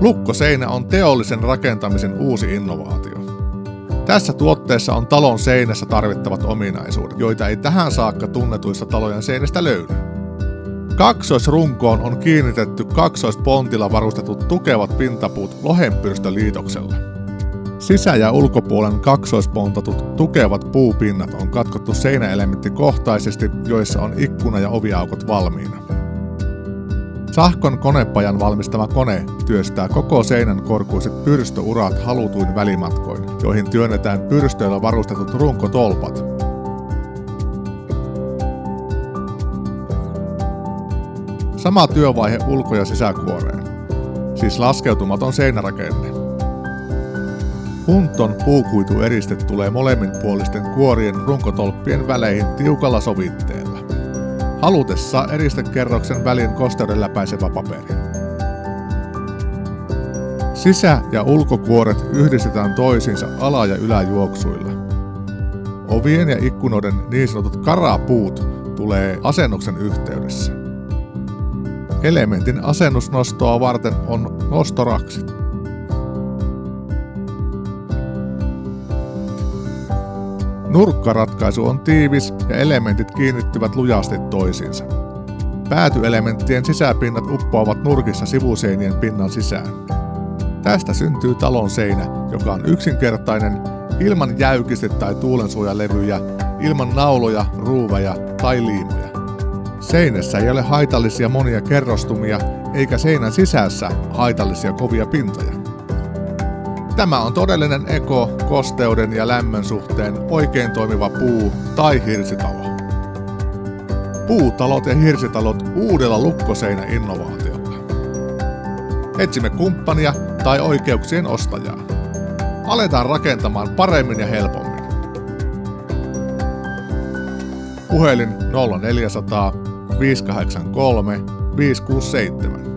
Lukkoseinä on teollisen rakentamisen uusi innovaatio. Tässä tuotteessa on talon seinässä tarvittavat ominaisuudet, joita ei tähän saakka tunnetuista talojen seinistä löydy. Kaksoisrunkoon on kiinnitetty kaksoispontilla varustetut tukevat pintapuut lohenpyrstöliitoksella. Sisä- ja ulkopuolen kaksoispontatut tukevat puupinnat on katkottu seinäelementtikohtaisesti, joissa on ikkuna- ja oviaukot valmiina. Sahkon konepajan valmistama kone työstää koko seinän korkuiset pyrstöurat halutuin välimatkoin, joihin työnnetään pyrstöillä varustetut runkotolpat. Sama työvaihe ulko- ja sisäkuoreen, siis laskeutumaton seinärakenne. Hunton puukuitueriste tulee molemminpuolisten kuorien runkotolppien väleihin tiukalla sovitteella. Halutessa eristekerroksen väliin kosteuden läpäisevä paperi. Sisä- ja ulkokuoret yhdistetään toisiinsa ala- ja yläjuoksuilla. Ovien ja ikkunoiden niin sanotut karapuut tulee asennuksen yhteydessä. Elementin asennusnostoa varten on nostoraksit. Nurkkaratkaisu on tiivis ja elementit kiinnittyvät lujasti toisiinsa. Päätyelementtien sisäpinnat uppoavat nurkissa sivuseinien pinnan sisään. Tästä syntyy talon seinä, joka on yksinkertainen, ilman jäykiste- tai tuulensuojalevyjä, ilman nauloja, ruuveja tai liimoja. Seinässä ei ole haitallisia monia kerrostumia, eikä seinän sisässä haitallisia kovia pintoja. Tämä on todellinen eko kosteuden ja lämmön suhteen oikein toimiva puu- tai hirsitalo. Puutalot ja hirsitalot uudella lukkoseinäinnovaatiolla. Etsimme kumppania tai oikeuksien ostajaa. Aletaan rakentamaan paremmin ja helpommin. Puhelin 0400 583 567.